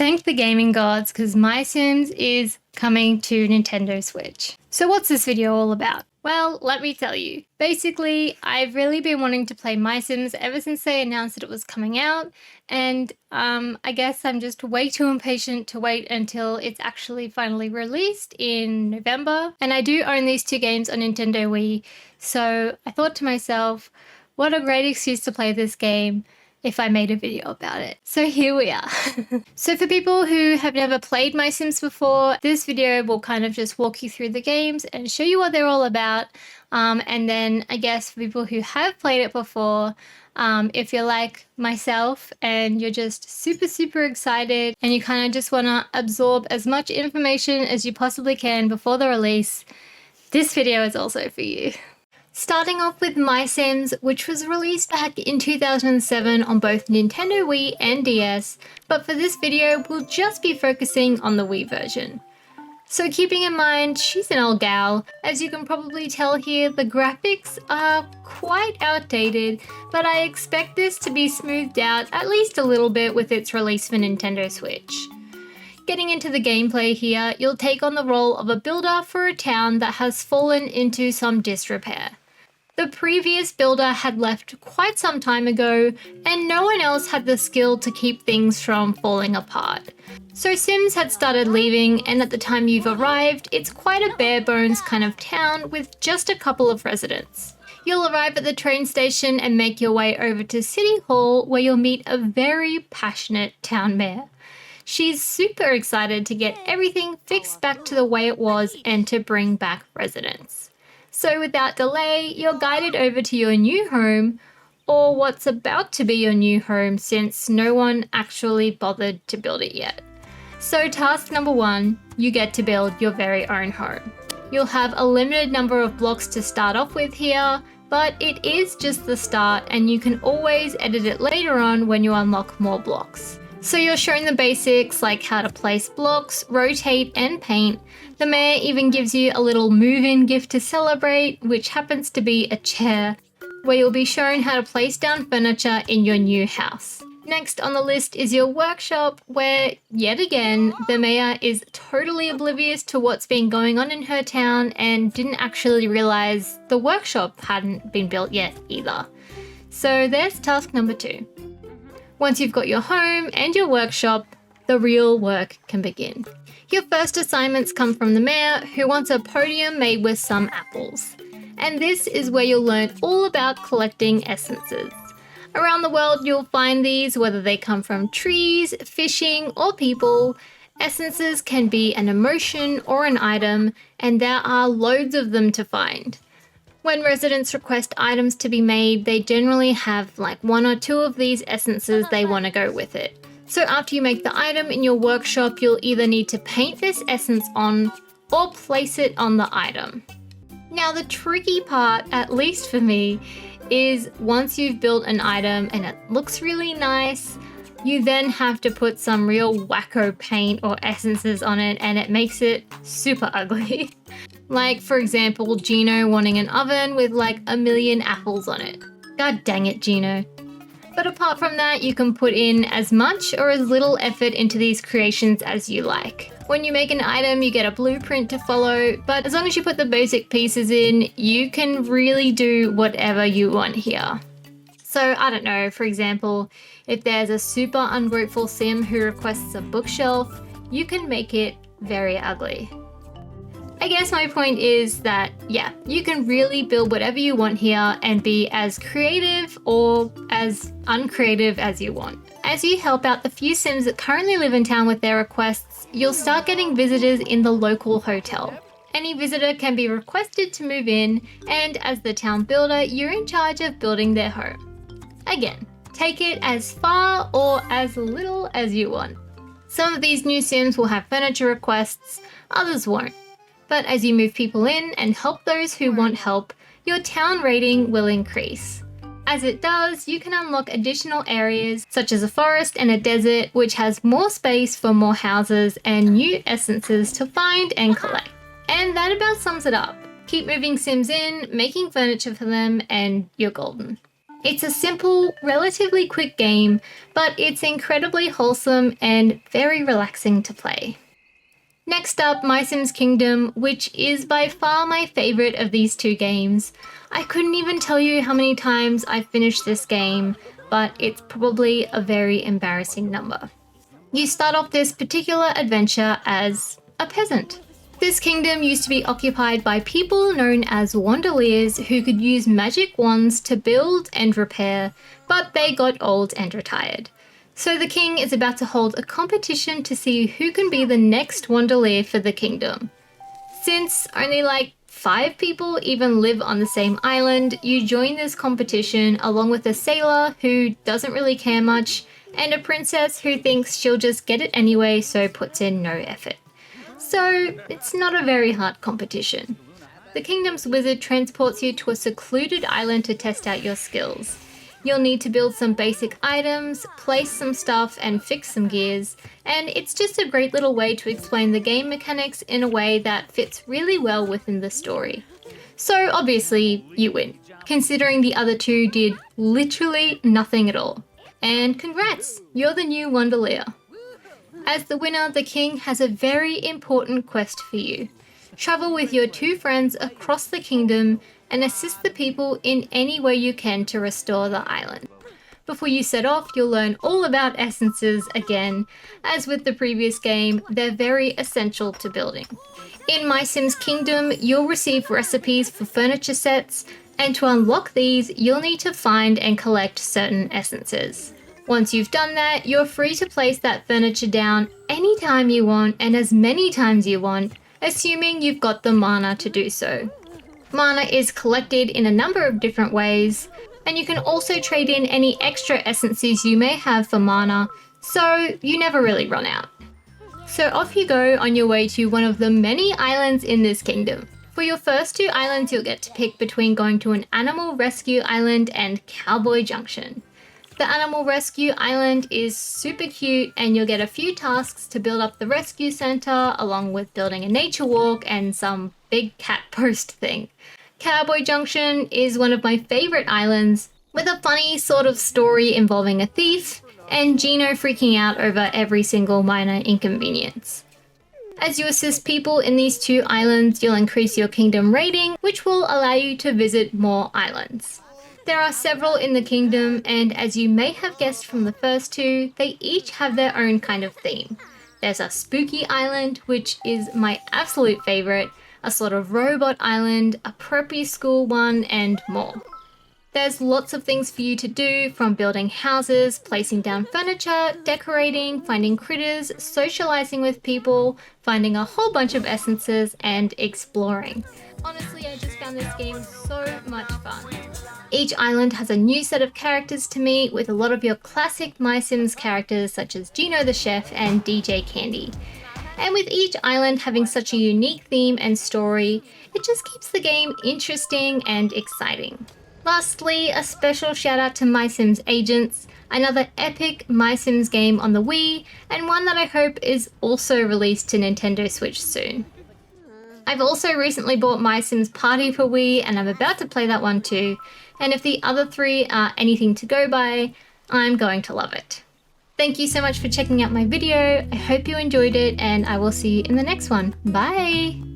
thank the gaming gods because MySims is coming to Nintendo Switch. So what's this video all about? Well, let me tell you. Basically, I've really been wanting to play MySims ever since they announced that it was coming out, and I guess I'm just way too impatient to wait until it's actually finally released in November. And I do own these two games on Nintendo Wii, so I thought to myself, what a great excuse to play this game if I made a video about it. So here we are. So for people who have never played MySims before, this video will kind of just walk you through the games and show you what they're all about. And then I guess for people who have played it before, if you're like myself and you're just super excited and you kind of just want to absorb as much information as you possibly can before the release, this video is also for you. Starting off with MySims, which was released back in 2007 on both Nintendo Wii and DS, but for this video we'll just be focusing on the Wii version. So keeping in mind she's an old gal, as you can probably tell here the graphics are quite outdated, but I expect this to be smoothed out at least a little bit with its release for Nintendo Switch. Getting into the gameplay here, you'll take on the role of a builder for a town that has fallen into some disrepair. The previous builder had left quite some time ago, and no one else had the skill to keep things from falling apart. So Sims had started leaving, and at the time you've arrived, it's quite a bare bones kind of town with just a couple of residents. You'll arrive at the train station and make your way over to City Hall, where you'll meet a very passionate town mayor. She's super excited to get everything fixed back to the way it was and to bring back residents. So without delay, you're guided over to your new home, or what's about to be your new home since no one actually bothered to build it yet. So task number 1, you get to build your very own home. You'll have a limited number of blocks to start off with here, but it is just the start and you can always edit it later on when you unlock more blocks. So you're shown the basics like how to place blocks, rotate and paint. The mayor even gives you a little move-in gift to celebrate, which happens to be a chair, where you'll be shown how to place down furniture in your new house. Next on the list is your workshop, where, yet again, the mayor is totally oblivious to what's been going on in her town and didn't actually realize the workshop hadn't been built yet either. So there's task number 2. Once you've got your home and your workshop, the real work can begin. Your first assignments come from the mayor, who wants a podium made with some apples. And this is where you'll learn all about collecting essences. Around the world you'll find these, whether they come from trees, fishing, or people. Essences can be an emotion or an item, and there are loads of them to find. When residents request items to be made, they generally have like 1 or 2 of these essences they want to go with it. So after you make the item in your workshop, you'll either need to paint this essence on or place it on the item. Now the tricky part, at least for me, is once you've built an item and it looks really nice, you then have to put some real wacko paint or essences on it and it makes it super ugly. Like, for example, Gino wanting an oven with like 1,000,000 apples on it. God dang it, Gino. But apart from that, you can put in as much or as little effort into these creations as you like. When you make an item, you get a blueprint to follow, but as long as you put the basic pieces in, you can really do whatever you want here. So, I don't know, for example, if there's a super ungrateful sim who requests a bookshelf, you can make it very ugly. I guess my point is that, yeah, you can really build whatever you want here and be as creative or as uncreative as you want. As you help out the few Sims that currently live in town with their requests, you'll start getting visitors in the local hotel. Any visitor can be requested to move in, and as the town builder, you're in charge of building their home. Again, take it as far or as little as you want. Some of these new Sims will have furniture requests, others won't. But as you move people in and help those who want help, your town rating will increase. As it does, you can unlock additional areas such as a forest and a desert, which has more space for more houses and new essences to find and collect. And that about sums it up. Keep moving Sims in, making furniture for them, and you're golden. It's a simple, relatively quick game, but it's incredibly wholesome and very relaxing to play. Next up, MySims Kingdom, which is by far my favourite of these two games. I couldn't even tell you how many times I've finished this game, but it's probably a very embarrassing number. You start off this particular adventure as a peasant. This kingdom used to be occupied by people known as wandaliers who could use magic wands to build and repair, but they got old and retired. So the king is about to hold a competition to see who can be the next wandalier for the kingdom. Since only like 5 people even live on the same island, you join this competition along with a sailor who doesn't really care much, and a princess who thinks she'll just get it anyway, so puts in no effort. So it's not a very hard competition. The kingdom's wizard transports you to a secluded island to test out your skills. You'll need to build some basic items, place some stuff, and fix some gears, and it's just a great little way to explain the game mechanics in a way that fits really well within the story. So obviously, you win, considering the other two did literally nothing at all. And congrats, you're the new Wandalier. As the winner, the king has a very important quest for you. Travel with your 2 friends across the kingdom and assist the people in any way you can to restore the island. Before you set off, you'll learn all about essences again. As with the previous game, they're very essential to building. In MySims Kingdom, you'll receive recipes for furniture sets, and to unlock these, you'll need to find and collect certain essences. Once you've done that, you're free to place that furniture down anytime you want and as many times you want, assuming you've got the mana to do so. Mana is collected in a number of different ways, and you can also trade in any extra essences you may have for mana, so you never really run out. So off you go on your way to one of the many islands in this kingdom. For your first 2 islands, you'll get to pick between going to an animal rescue island and Cowboy Junction. The Animal Rescue Island is super cute, and you'll get a few tasks to build up the rescue center, along with building a nature walk and some big cat post thing. Cowboy Junction is one of my favorite islands, with a funny sort of story involving a thief, and Gino freaking out over every single minor inconvenience. As you assist people in these 2 islands, you'll increase your kingdom rating, which will allow you to visit more islands. There are several in the kingdom, and as you may have guessed from the first 2, they each have their own kind of theme. There's a spooky island, which is my absolute favorite, a sort of robot island, a preppy school one, and more. There's lots of things for you to do, from building houses, placing down furniture, decorating, finding critters, socializing with people, finding a whole bunch of essences, and exploring. Honestly, I just found this game so much fun. Each island has a new set of characters to meet, with a lot of your classic MySims characters such as Gino the Chef and DJ Candy. And with each island having such a unique theme and story, it just keeps the game interesting and exciting. Lastly, a special shout out to MySims Agents, another epic MySims game on the Wii, and one that I hope is also released to Nintendo Switch soon. I've also recently bought MySims Party for Wii, and I'm about to play that one too, and if the other 3 are anything to go by, I'm going to love it. Thank you so much for checking out my video, I hope you enjoyed it, and I will see you in the next one. Bye!